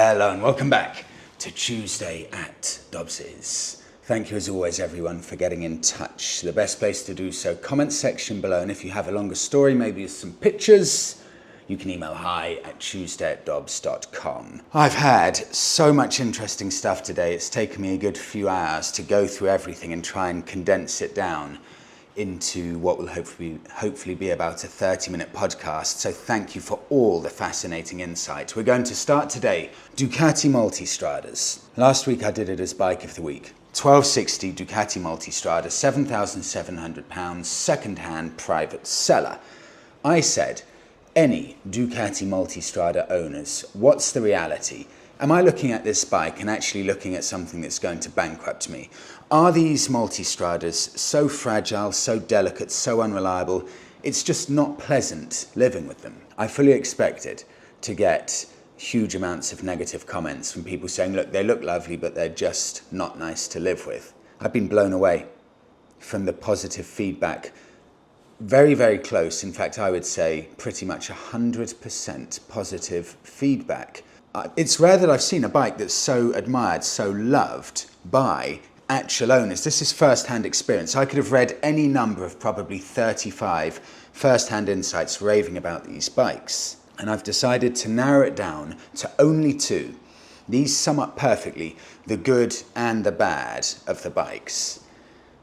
Hello and welcome back to Tuesday at Dobbs's. Thank you as always everyone for getting in touch. The best place to do so, comment section below, and if you have a longer story, maybe some pictures, you can email hi@tuesday@dobbs.com. I've had so much interesting stuff today, it's taken me a good few hours to go through everything and try and condense it down into what will hopefully be about a 30-minute podcast. So thank you for all the fascinating insight. We're going to start today, Ducati Multistradas. Last week I did it as Bike of the Week. 1260 Ducati Multistrada, £7,700, second-hand private seller. I said, any Ducati Multistrada owners, what's the reality? Am I looking at this bike and actually looking at something that's going to bankrupt me? Are these Multistradas so fragile, so delicate, so unreliable? It's just not pleasant living with them. I fully expected to get huge amounts of negative comments from people saying, look, they look lovely, but they're just not nice to live with. I've been blown away from the positive feedback. Very, very close. In fact, I would say pretty much 100% positive feedback. It's rare that I've seen a bike that's so admired, so loved by actual owners. This is first-hand experience. I could have read any number of probably 35 first-hand insights raving about these bikes. And I've decided to narrow it down to only two. These sum up perfectly the good and the bad of the bikes.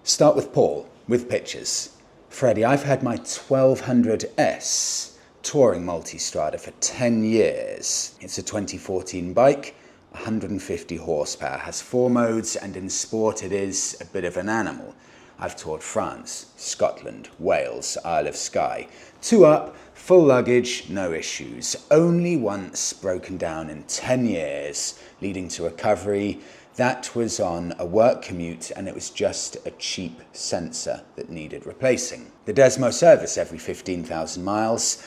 Start with Paul, with pictures. Freddie, I've had my 1200S touring Multistrada for 10 years. It's a 2014 bike, 150 horsepower, has 4 modes, and in sport it is a bit of an animal. I've toured France, Scotland, Wales, Isle of Skye. 2 up, full luggage, no issues. Only once broken down in 10 years, leading to recovery. That was on a work commute, and it was just a cheap sensor that needed replacing. The Desmo service every 15,000 miles.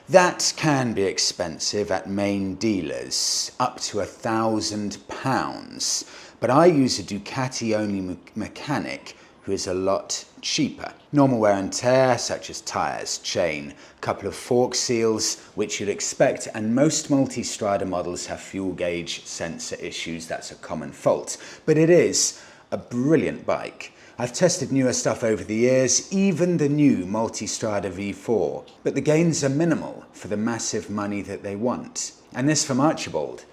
That can be expensive at main dealers, up to £1,000. But I use a Ducati-only mechanic who is a lot cheaper. Normal wear and tear, such as tyres, chain, a couple of fork seals, which you'd expect, and most Multistrada models have fuel gauge sensor issues. That's a common fault. But it is a brilliant bike. I've tested newer stuff over the years, even the new Multistrada V4, but the gains are minimal for the massive money that they want. And this from Archibald.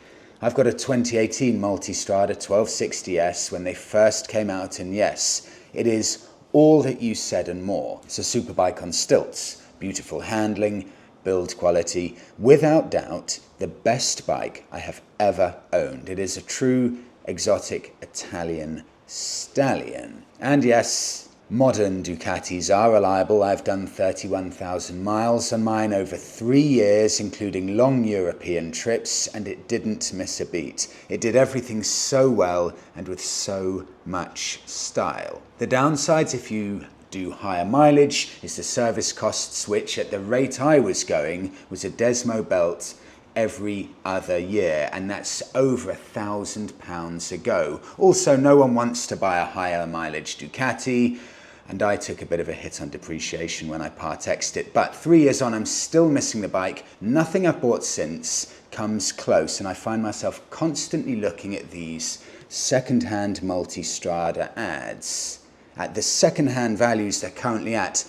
I've got a 2018 Multistrada 1260S when they first came out, and yes, it is all that you said and more. It's a super bike on stilts, beautiful handling, build quality, without doubt the best bike I have ever owned. It is a true exotic Italian stallion. And yes, modern Ducatis are reliable. I've done 31,000 miles on mine over 3 years, including long European trips, and it didn't miss a beat. It did everything so well and with so much style. The downsides, if you do higher mileage, is the service costs, which at the rate I was going was a Desmo belt every other year, and that's over £1,000 a go. Also, no one wants to buy a higher mileage Ducati, and I took a bit of a hit on depreciation when I part-exed it. But 3 years on, I'm still missing the bike. Nothing I've bought since comes close, and I find myself constantly looking at these second-hand Multistrada ads. At the second-hand values they're currently at,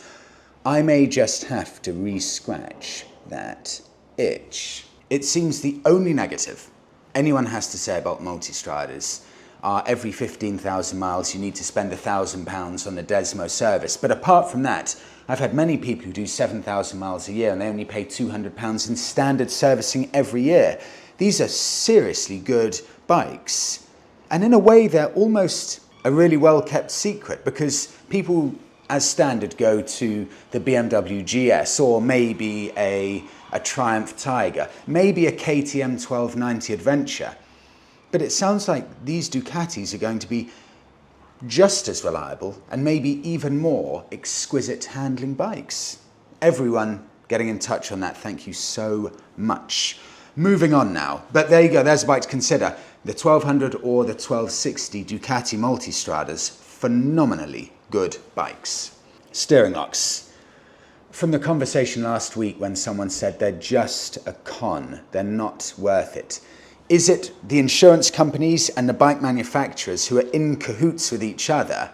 I may just have to re-scratch that itch. It seems the only negative anyone has to say about Multistradas are every 15,000 miles you need to spend £1,000 on the Desmo service. But apart from that, I've had many people who do 7,000 miles a year and they only pay £200 in standard servicing every year. These are seriously good bikes. And in a way, they're almost a really well-kept secret, because people as standard go to the BMW GS, or maybe a Triumph Tiger, maybe a KTM 1290 Adventure. But it sounds like these Ducatis are going to be just as reliable and maybe even more exquisite handling bikes. Everyone getting in touch on that, thank you so much. Moving on now, but there you go, there's a bike to consider. The 1200 or the 1260 Ducati Multistradas, phenomenally good bikes. Steering locks. From the conversation last week when someone said they're just a con, they're not worth it. Is it the insurance companies and the bike manufacturers who are in cahoots with each other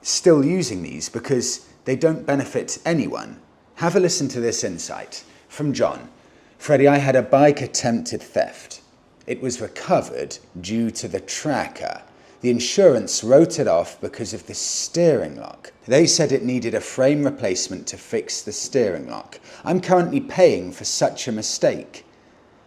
still using these because they don't benefit anyone? Have a listen to this insight from John. Freddie, I had a bike attempted theft. It was recovered due to the tracker. The insurance wrote it off because of the steering lock. They said it needed a frame replacement to fix the steering lock. I'm currently paying for such a mistake.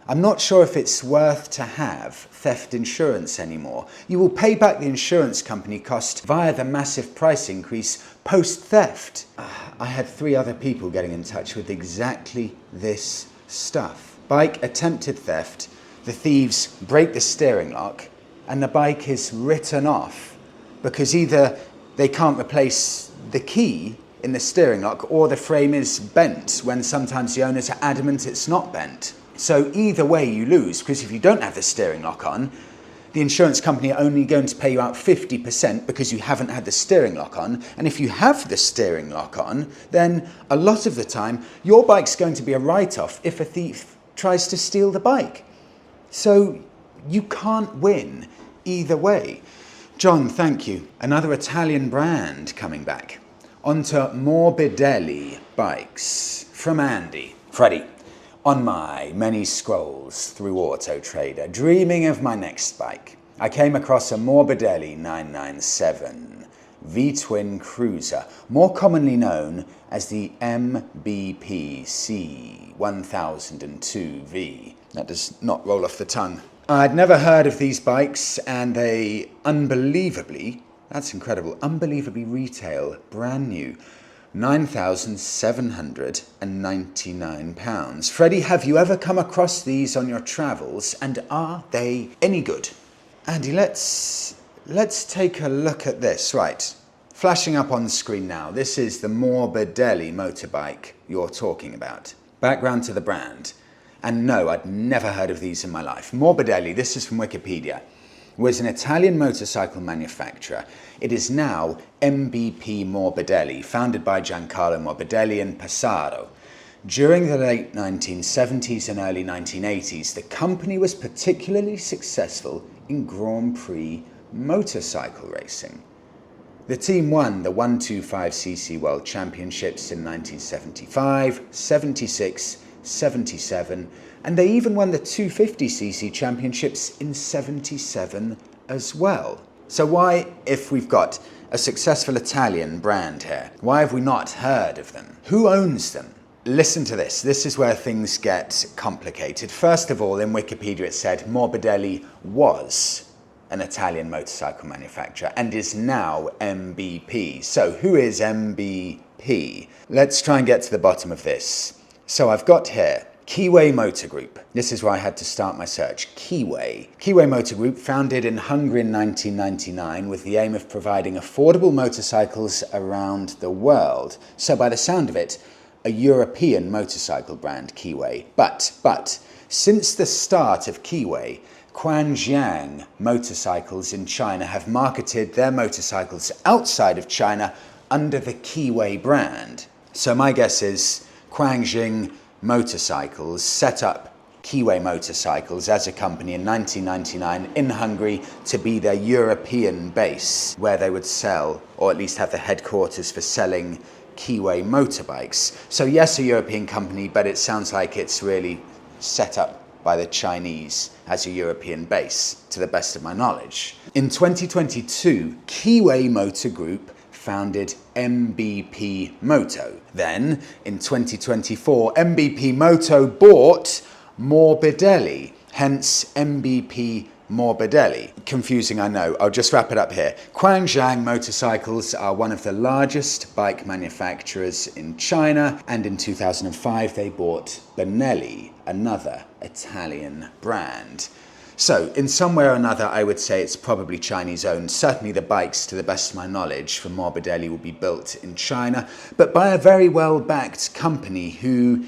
I'm not sure if it's worth to have theft insurance anymore. You will pay back the insurance company cost via the massive price increase post-theft. I had 3 other people getting in touch with exactly this stuff. Bike attempted theft, the thieves break the steering lock, and the bike is written off because either they can't replace the key in the steering lock or the frame is bent when sometimes the owners are adamant it's not bent. So either way you lose, because if you don't have the steering lock on, the insurance company are only going to pay you out 50% because you haven't had the steering lock on. And if you have the steering lock on, then a lot of the time your bike's going to be a write-off if a thief tries to steal the bike. So you can't win either way. John, thank you. Another Italian brand coming back. Onto Morbidelli bikes from Andy. Freddie, on my many scrolls through Auto Trader, dreaming of my next bike, I came across a Morbidelli 997 V-twin cruiser, more commonly known as the MBPC 1002V. That does not roll off the tongue. I'd never heard of these bikes, and they unbelievably, that's incredible, unbelievably retail, brand new, £9,799. Freddie, have you ever come across these on your travels, and are they any good? Andy, let's take a look at this. Right, flashing up on the screen now. This is the Morbidelli motorbike you're talking about. Background to the brand. And no, I'd never heard of these in my life. Morbidelli, this is from Wikipedia, was an Italian motorcycle manufacturer. It is now MBP Morbidelli, founded by Giancarlo Morbidelli in Pesaro. During the late 1970s and early 1980s, the company was particularly successful in Grand Prix motorcycle racing. The team won the 125cc World Championships in 1975, 76, 77, and they even won the 250cc championships in 77 as well. So why, if we've got a successful Italian brand here, why have we not heard of them? Who owns them? Listen to this. This is where things get complicated. First of all, in Wikipedia it said Morbidelli was an Italian motorcycle manufacturer and is now MBP. So who is MBP? Let's try and get to the bottom of this. So I've got here Kiwi Motor Group. This is where I had to start my search. Kiwi Motor Group, founded in Hungary in 1999 with the aim of providing affordable motorcycles around the world. So by the sound of it, a European motorcycle brand, Kiwi. But since the start of Kiwi, Quanjiang Motorcycles in China have marketed their motorcycles outside of China under the Kiwi brand. So my guess is Quanjiang Motorcycles set up Kiwi Motorcycles as a company in 1999 in Hungary to be their European base, where they would sell, or at least have the headquarters for selling Kiwi motorbikes. So yes, a European company, but it sounds like it's really set up by the Chinese as a European base, to the best of my knowledge. In 2022, Kiwi Motor Group founded MBP Moto. Then, in 2024, MBP Moto bought Morbidelli, hence MBP Morbidelli. Confusing, I know. I'll just wrap it up here. Quanjiang Motorcycles are one of the largest bike manufacturers in China, and in 2005 they bought Benelli, another Italian brand. So, in some way or another, I would say it's probably Chinese-owned. Certainly the bikes, to the best of my knowledge, from Morbidelli will be built in China, but by a very well-backed company who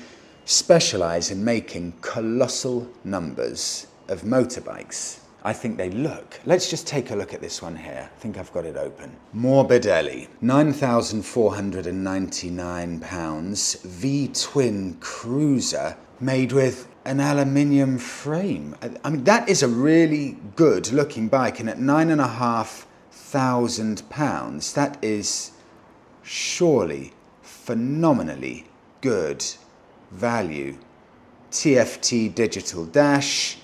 specialise in making colossal numbers of motorbikes. I think they look. Let's just take a look at this one here. I think I've got it open. Morbidelli, £9,499, V-twin cruiser, made with an aluminium frame. I mean, that is a really good looking bike, and at £9,500, that is surely phenomenally good value. TFT digital dash,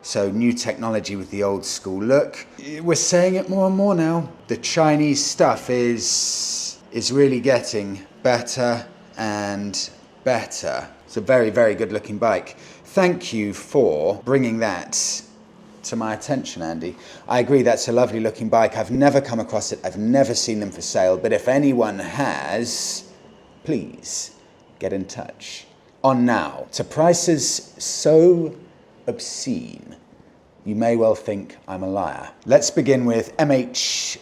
so new technology with the old school look. We're saying it more and more now. The Chinese stuff is really getting better and better. It's a very, very good looking bike. Thank you for bringing that to my attention, Andy. I agree, that's a lovely looking bike. I've never come across it. I've never seen them for sale. But if anyone has, please get in touch. On now to prices so obscene, you may well think I'm a liar. Let's begin with MHD2.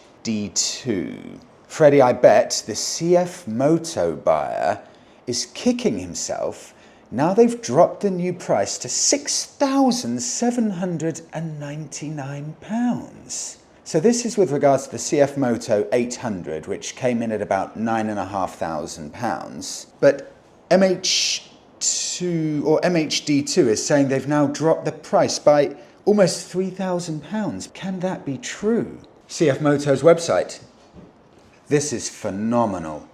Freddie, I bet the CF Moto buyer is kicking himself. Now they've dropped the new price to £6,799. So this is with regards to the CF Moto 800, which came in at about £9,500. But MHD2 is saying they've now dropped the price by almost £3,000. Can that be true? CF Moto's website. This is phenomenal.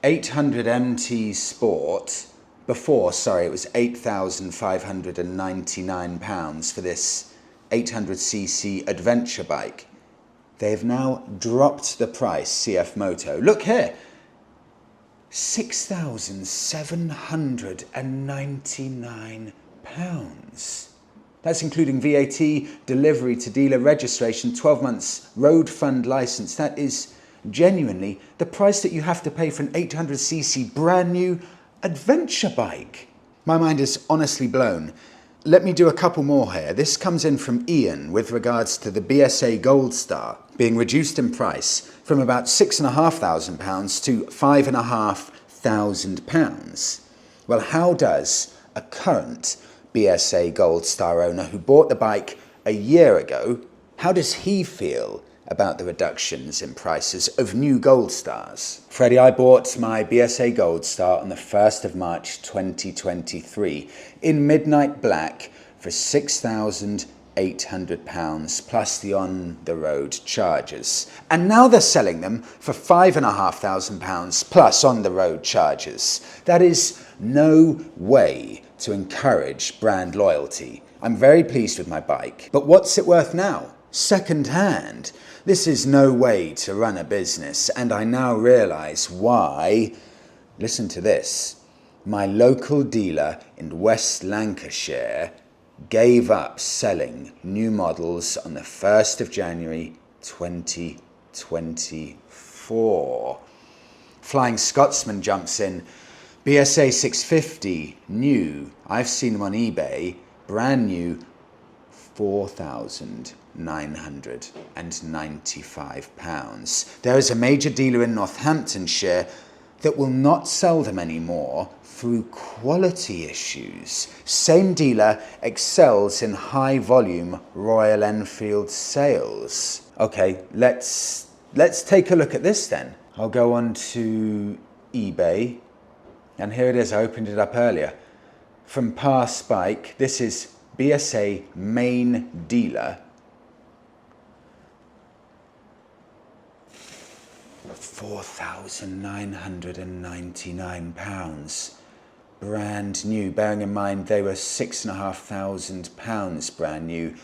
800 MT Sport. Before, it was £8,599 for this 800cc adventure bike. They have now dropped the price, CF Moto. Look here, £6,799. That's including VAT, delivery to dealer, registration, 12 months road fund license. That is genuinely the price that you have to pay for an 800cc brand new adventure bike. My mind is honestly blown. Let me do a couple more here. This comes in from Ian with regards to the BSA Gold Star being reduced in price from about £6,500 to £5,500. Well, how does a current BSA Gold Star owner who bought the bike a year ago, how does he feel about the reductions in prices of new Gold Stars? Freddie, I bought my BSA Gold Star on the 1st of March 2023 in midnight black for £6,800 plus the on-the-road charges. And now they're selling them for £5,500 plus on-the-road charges. That is no way to encourage brand loyalty. I'm very pleased with my bike, but what's it worth now? Second hand. This is no way to run a business, and I now realise why. Listen to this. My local dealer in West Lancashire gave up selling new models on the 1st of January 2024. Flying Scotsman jumps in. BSA 650, new. I've seen them on eBay, brand new, £4,995. There is a major dealer in Northamptonshire that will not sell them anymore through quality issues. Same dealer excels in high volume Royal Enfield sales. Okay, let's take a look at this then. I'll go on to eBay, and here it is. I opened it up earlier. From Past Bike, this is BSA main dealer. £4,999. Brand new. Bearing in mind they were £6,500 brand new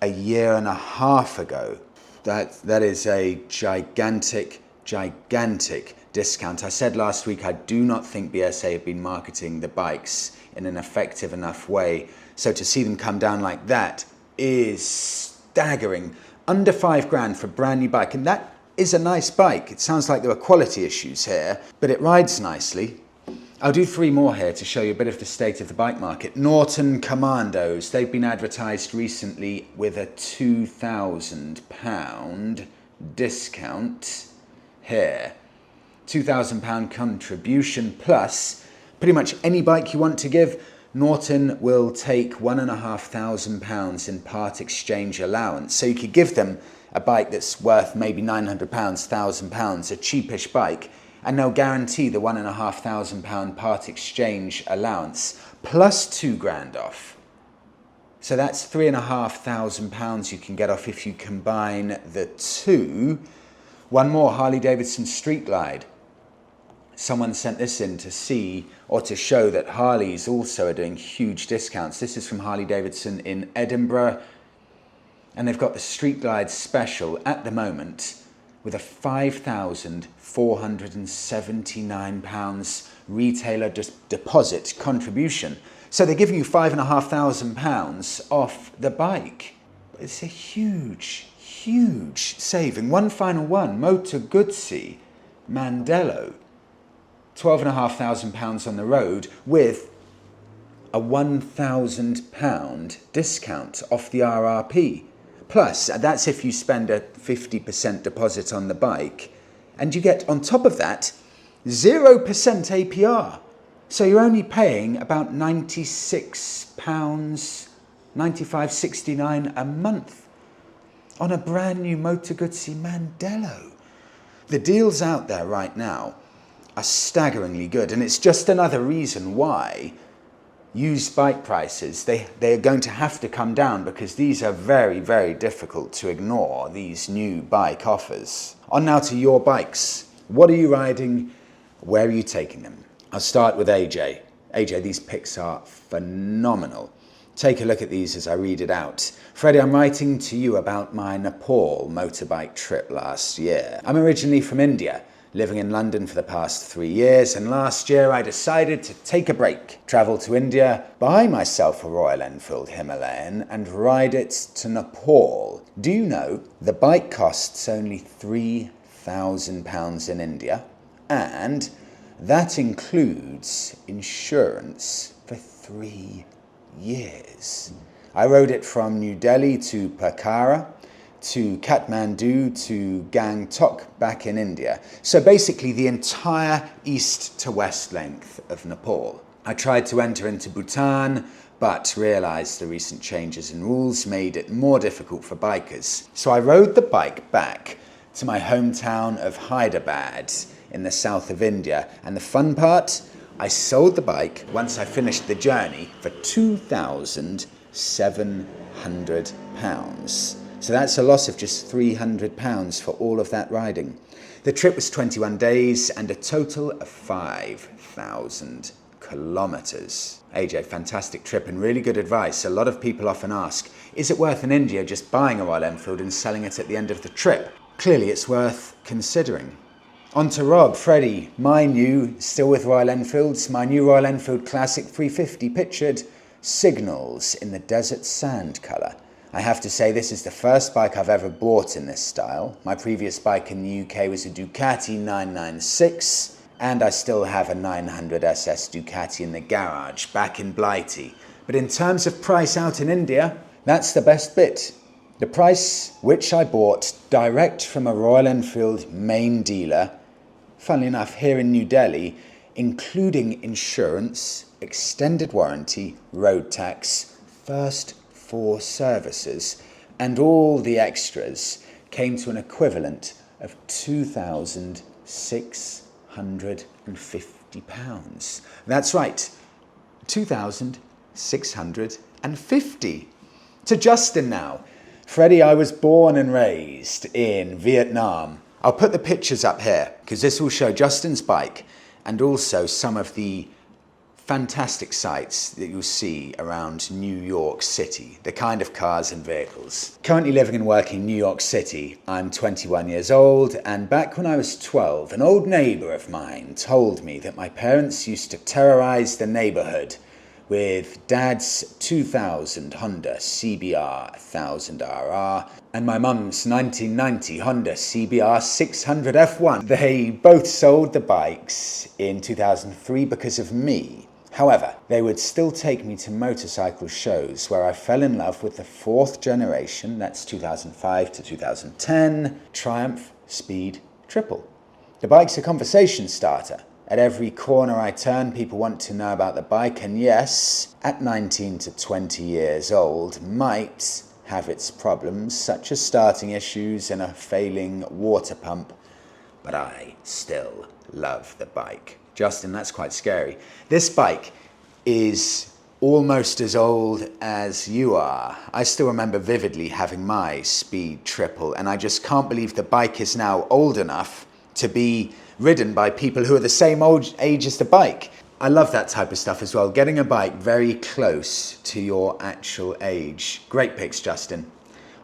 a year and a half ago. That is a gigantic discount. I said last week I do not think BSA have been marketing the bikes in an effective enough way. So to see them come down like that is staggering. Under £5,000 for a brand new bike, and that is a nice bike. It sounds like there were quality issues here, but it rides nicely. I'll do 3 more here to show you a bit of the state of the bike market. Norton Commandos, they've been advertised recently with a £2,000 discount here. £2,000 contribution plus pretty much any bike you want to give. Norton will take £1,500 in part exchange allowance. So you could give them a bike that's worth maybe £900, £1,000, a cheapish bike, and they'll guarantee the £1,500 part exchange allowance plus £2,000 off. So that's £3,500 you can get off if you combine the two. One more, Harley Davidson Street Glide. Someone sent this in to see or to show that Harleys also are doing huge discounts. This is from Harley Davidson in Edinburgh, and they've got the Street Glide special at the moment with a £5,479 retailer deposit contribution. So they're giving you £5,500 off the bike. It's a huge, huge saving. One final one, Moto Guzzi Mandello. £12,500 on the road with a £1,000 discount off the RRP. Plus, that's if you spend a 50% deposit on the bike, and you get on top of that 0% APR. So you're only paying about £96, 95.69 a month on a brand new Moto Guzzi Mandello. The deals out there right now are staggeringly good, and it's just another reason why used bike prices, they're going to have to come down, because these are very, very difficult to ignore, these new bike offers. On now to your bikes. What are you riding? Where are you taking them? I'll start with AJ. AJ, these pics are phenomenal. Take a look at these as I read it out. Freddie, I'm writing to you about my Nepal motorbike trip last year. I'm originally from India, living in London for the past 3 years, and last year I decided to take a break, travel to India, buy myself a Royal Enfield Himalayan and ride it to Nepal. Do you know the bike costs only £3,000 in India, and that includes insurance for 3 years. I rode it from New Delhi to Pokhara, to Kathmandu, to Gangtok back in India. So basically the entire east to west length of Nepal. I tried to enter into Bhutan, but realized the recent changes in rules made it more difficult for bikers. So I rode the bike back to my hometown of Hyderabad in the south of India. And the fun part, I sold the bike once I finished the journey for £2,700. So that's a loss of just £300 for all of that riding. The trip was 21 days and a total of 5,000 kilometers. AJ, fantastic trip and really good advice. A lot of people often ask, is it worth in India just buying a Royal Enfield and selling it at the end of the trip? Clearly it's worth considering. On to Rob. Freddie, still with Royal Enfields, my new Royal Enfield Classic 350 pictured signals in the desert sand colour. I have to say this is the first bike I've ever bought in this style. My previous bike in the UK was a Ducati 996, and I still have a 900 SS Ducati in the garage back in Blighty. But in terms of price out in India, that's the best bit. The price which I bought direct from a Royal Enfield main dealer, funnily enough here in New Delhi, including insurance, extended warranty, road tax, first 4 services, and all the extras, came to an equivalent of £2,650. That's right, £2,650. To Justin now. Freddie, I was born and raised in Vietnam. I'll put the pictures up here because this will show Justin's bike and also some of the fantastic sights that you'll see around New York City, the kind of cars and vehicles. Currently living and working in New York City, I'm 21 years old, and back when I was 12, an old neighbour of mine told me that my parents used to terrorise the neighbourhood with Dad's 2000 Honda CBR 1000RR and my mum's 1990 Honda CBR 600 F1. They both sold the bikes in 2003 because of me. However, they would still take me to motorcycle shows where I fell in love with the 4th generation, that's 2005 to 2010, Triumph Speed Triple. The bike's a conversation starter. At every corner I turn, people want to know about the bike, and yes, at 19 to 20 years old, might have its problems, such as starting issues and a failing water pump. but I still love the bike. Justin, that's quite scary. This bike is almost as old as you are. I still remember vividly having my Speed Triple, and I just can't believe the bike is now old enough to be ridden by people who are the same age as the bike. I love that type of stuff as well, getting a bike very close to your actual age. Great picks, Justin.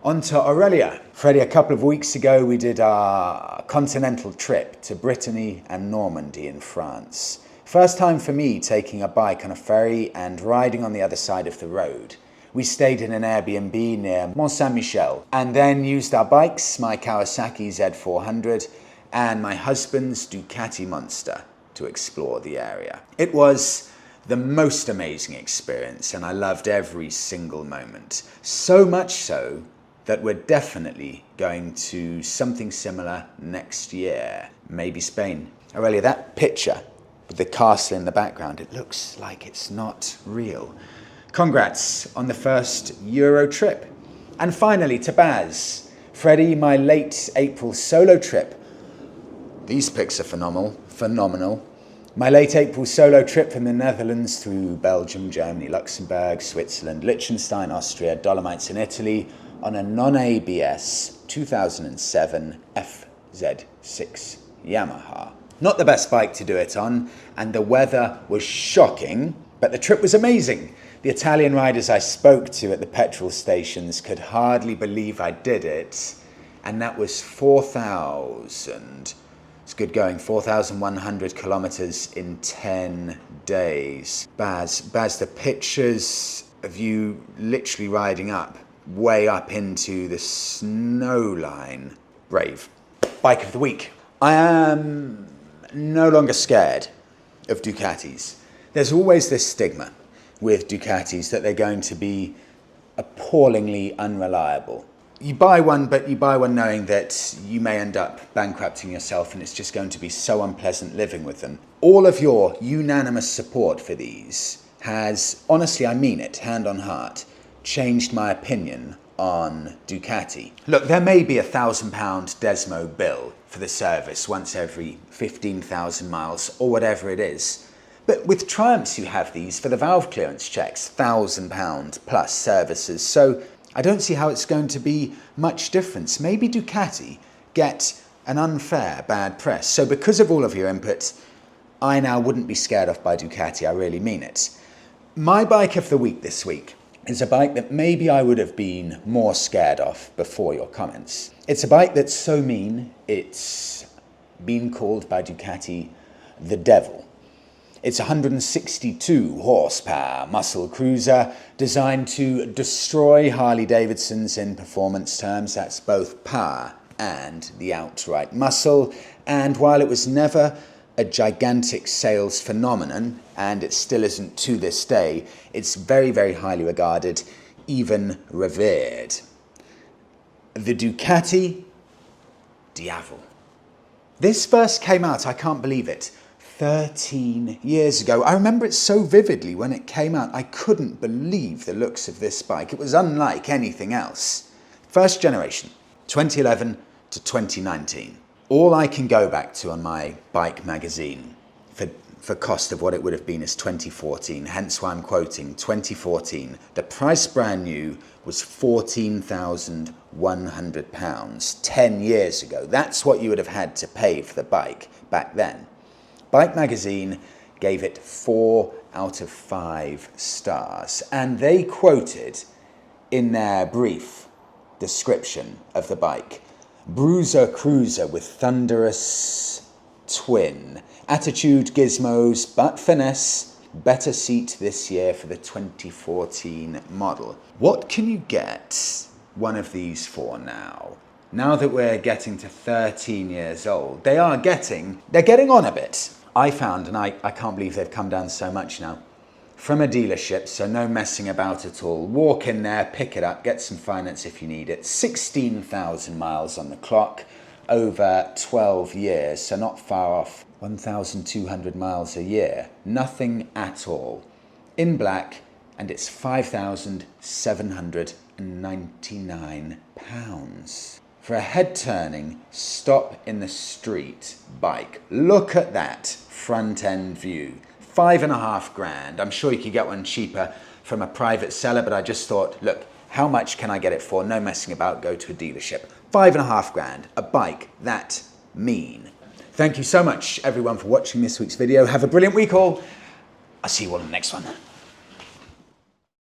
On to Aurelia. Freddie, a couple of weeks ago we did our continental trip to Brittany and Normandy in France. First time for me taking a bike on a ferry and riding on the other side of the road. We stayed in an Airbnb near Mont Saint-Michel and then used our bikes, my Kawasaki Z400 and my husband's Ducati Monster, to explore the area. It was the most amazing experience and I loved every single moment. So much so that we're definitely going to something similar next year, maybe Spain. Aurelia, that picture with the castle in the background, it looks like it's not real. Congrats on the first Euro trip. And finally to Baz. Freddie, my late April solo trip. These pics are phenomenal. My late April solo trip from the Netherlands through Belgium, Germany, Luxembourg, Switzerland, Liechtenstein, Austria, Dolomites and Italy on a non-ABS 2007 FZ6 Yamaha. Not the best bike to do it on, and the weather was shocking, but the trip was amazing. The Italian riders I spoke to at the petrol stations could hardly believe I did it, and that was 4,000. It's good going, 4,100 kilometers in 10 days. Baz, the pictures of you literally riding up, way up into the snow line. Brave. Bike of the week. I am no longer scared of Ducatis. There's always this stigma with Ducatis that they're going to be appallingly unreliable. You buy one, but you buy one knowing that you may end up bankrupting yourself and it's just going to be so unpleasant living with them. All of your unanimous support for these has, honestly, I mean it, hand on heart, changed my opinion on Ducati. Look, there may be £1,000 Desmo bill for the service once every 15,000 miles or whatever it is. But with Triumphs you have these for the valve clearance checks, £1,000 plus services. So I don't see how it's going to be much difference. Maybe Ducati get an unfair bad press. So because of all of your input, I now wouldn't be scared off by Ducati. I really mean it. My bike of the week this week is a bike that maybe I would have been more scared of before your comments. It's a bike that's so mean, it's been called by Ducati the devil. It's a 162 horsepower muscle cruiser designed to destroy Harley-Davidsons in performance terms. That's both power and the outright muscle. And while it was never a gigantic sales phenomenon, and it still isn't to this day, it's very, very highly regarded, even revered. The Ducati Diavel. This first came out, I can't believe it, 13 years ago. I remember it so vividly when it came out. I couldn't believe the looks of this bike. It was unlike anything else. First generation, 2011 to 2019. All I can go back to on my bike magazine for cost of what it would have been is 2014, hence why I'm quoting 2014. The price brand new was £14,100 10 years ago. That's what you would have had to pay for the bike back then. Bike magazine gave it 4 out of 5 stars, and they quoted in their brief description of the bike, bruiser cruiser with thunderous twin, attitude gizmos but finesse, better seat this year for the 2014 model. What can you get one of these for now? Now that we're getting to 13 years old, they're getting on a bit. I found, and I can't believe they've come down so much now, from a dealership, so no messing about at all. Walk in there, pick it up, get some finance if you need it. 16,000 miles on the clock over 12 years, so not far off 1,200 miles a year. Nothing at all. In black, and it's £5,799. for a head-turning, stop-in-the-street bike. Look at that front-end view. 5.5 grand. I'm sure you could get one cheaper from a private seller, but I just thought, look, how much can I get it for? No messing about, go to a dealership. 5.5 grand, a bike that mean. Thank you so much, everyone, for watching this week's video. Have a brilliant week all. I'll see you all in the next one.